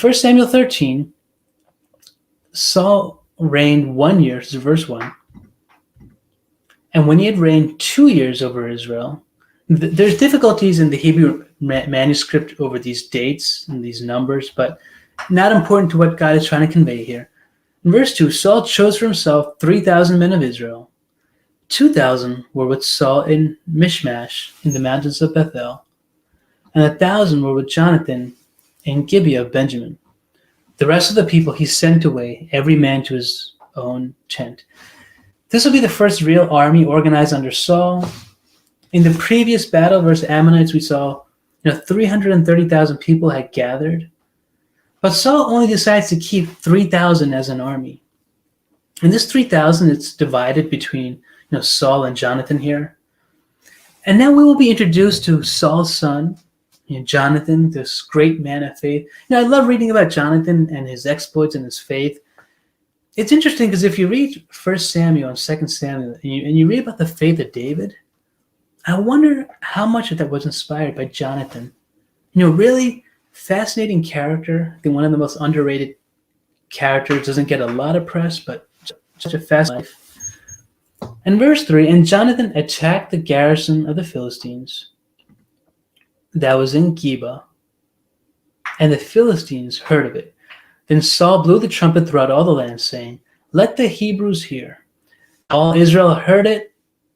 1 Samuel 13, Saul reigned 1 year, this is verse 1. And when he had reigned 2 years over Israel, there's difficulties in the Hebrew manuscript over these dates and these numbers, but not important to what God is trying to convey here. In verse 2, Saul chose for himself 3,000 men of Israel. 2,000 were with Saul in Michmash in the mountains of Bethel, and 1,000 were with Jonathan in Gibeah of Benjamin. The rest of the people he sent away, every man to his own tent. This will be the first real army organized under Saul. In the previous battle versus Ammonites, we saw 330,000 people had gathered. But Saul only decides to keep 3,000 as an army. And this 3,000, it's divided between Saul and Jonathan here. And now we will be introduced to Saul's son, Jonathan, this great man of faith. I love reading about Jonathan and his exploits and his faith. It's interesting because if you read 1 Samuel and 2 Samuel, and you read about the faith of David, I wonder how much of that was inspired by Jonathan. Really fascinating character. I think one of the most underrated characters. Doesn't get a lot of press, but such a fascinating life. And verse 3, and Jonathan attacked the garrison of the Philistines that was in Geba, and the Philistines heard of it. Then Saul blew the trumpet throughout all the land, saying, let the Hebrews hear. All Israel heard it,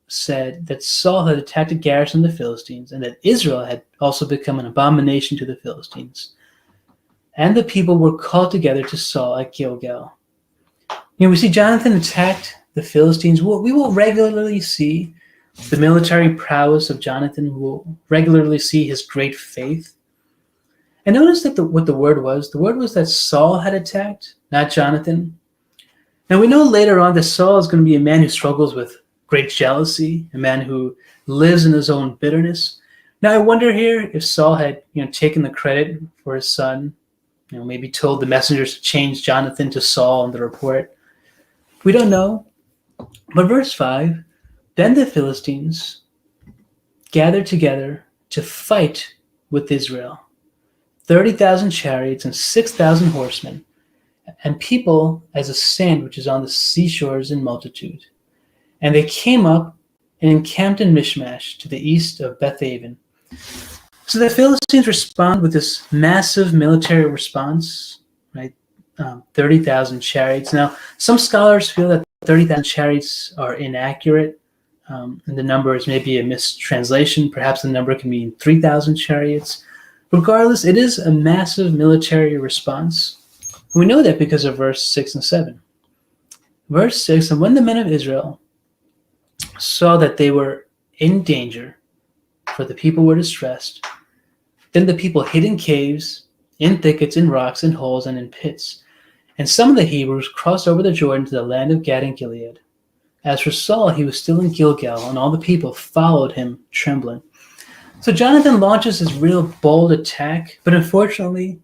said that Saul had attacked a garrison of the Philistines, and that Israel had also become an abomination to the Philistines. And the people were called together to Saul at Gilgal. We see Jonathan attacked the Philistines. We will regularly see the military prowess of Jonathan. We will regularly see his great faith. And notice that what the word was. The word was that Saul had attacked, not Jonathan. Now we know later on that Saul is going to be a man who struggles with great jealousy, a man who lives in his own bitterness. Now I wonder here if Saul had taken the credit for his son, maybe told the messengers to change Jonathan to Saul in the report. We don't know. But verse 5, then the Philistines gathered together to fight with Israel. 30,000 chariots and 6,000 horsemen, and people as a sand which is on the seashores in multitude. And they came up and encamped in Michmash to the east of Bethaven. So the Philistines respond with this massive military response, right? 30,000 chariots. Now, some scholars feel that 30,000 chariots are inaccurate, and the number is maybe a mistranslation. Perhaps the number can mean 3,000 chariots. Regardless, it is a massive military response. We know that because of verse 6 and 7. Verse 6, and when the men of Israel saw that they were in danger, for the people were distressed, then the people hid in caves, in thickets, in rocks, in holes, and in pits. And some of the Hebrews crossed over the Jordan to the land of Gad and Gilead. As for Saul, he was still in Gilgal, and all the people followed him trembling. So Jonathan launches his real bold attack, but unfortunately,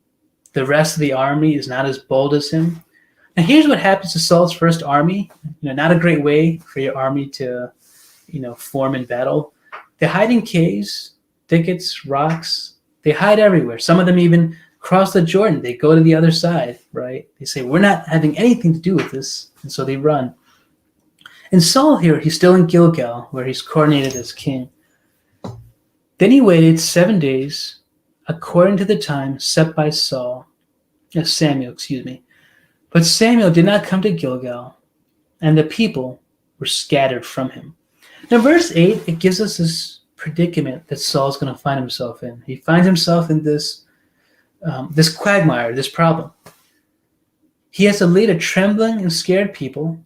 the rest of the army is not as bold as him. Now here's what happens to Saul's first army. Not a great way for your army to, form in battle. They hide in caves, thickets, rocks. They hide everywhere. Some of them even cross the Jordan. They go to the other side, right? They say, we're not having anything to do with this. And so they run. And Saul here, he's still in Gilgal, where he's coronated as king. Then he waited 7 days, according to the time set by Samuel. But Samuel did not come to Gilgal, and the people were scattered from him. Now, verse 8, it gives us this predicament that Saul's going to find himself in. He finds himself in this quagmire, this problem. He has to lead a trembling and scared people.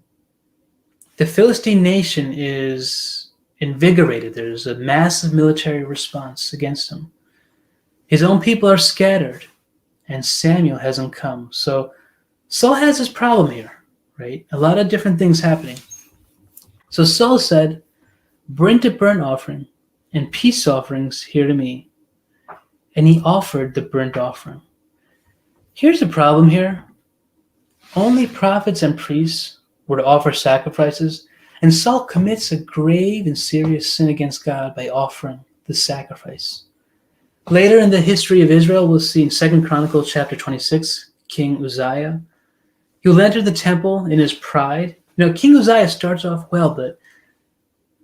The Philistine nation is invigorated. There's a massive military response against him. His own people are scattered, and Samuel hasn't come. So Saul has this problem here, right? A lot of different things happening. So Saul said, bring the burnt offering and peace offerings here to me. And he offered the burnt offering. Here's the problem here. Only prophets and priests were to offer sacrifices, and Saul commits a grave and serious sin against God by offering the sacrifice. Later in the history of Israel, we'll see in 2 Chronicles chapter 26, King Uzziah. He'll enter the temple in his pride. King Uzziah starts off well, but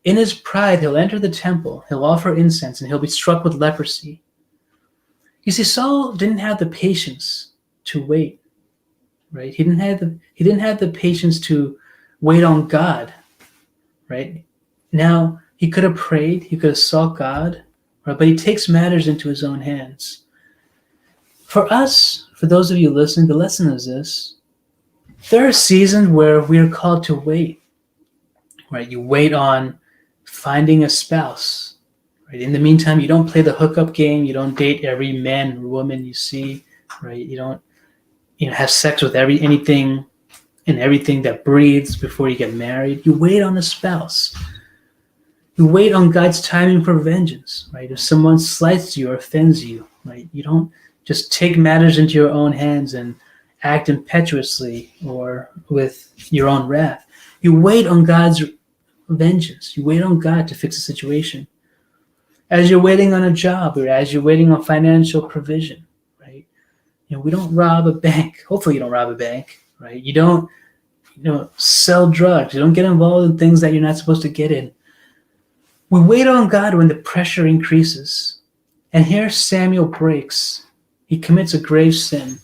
in his pride, he'll enter the temple, he'll offer incense, and he'll be struck with leprosy. You see, Saul didn't have the patience to wait, right? He didn't have the patience to wait on God, right? Now, he could have prayed, he could have sought God, right? But he takes matters into his own hands. For us, for those of you listening, the lesson is this. There are seasons where we are called to wait, right? You wait on finding a spouse, right? In the meantime, you don't play the hookup game. You don't date every man or woman you see, right? You don't, have sex with anything and everything that breathes before you get married. You wait on a spouse. You wait on God's timing for vengeance, right? If someone slights you or offends you, right? You don't just take matters into your own hands and act impetuously or with your own wrath. You wait on God's vengeance. You wait on God to fix the situation. As you're waiting on a job or as you're waiting on financial provision, right? We don't rob a bank. Hopefully you don't rob a bank, right? You don't, sell drugs. You don't get involved in things that you're not supposed to get in. We wait on God when the pressure increases. And here Samuel breaks. He commits a grave sin.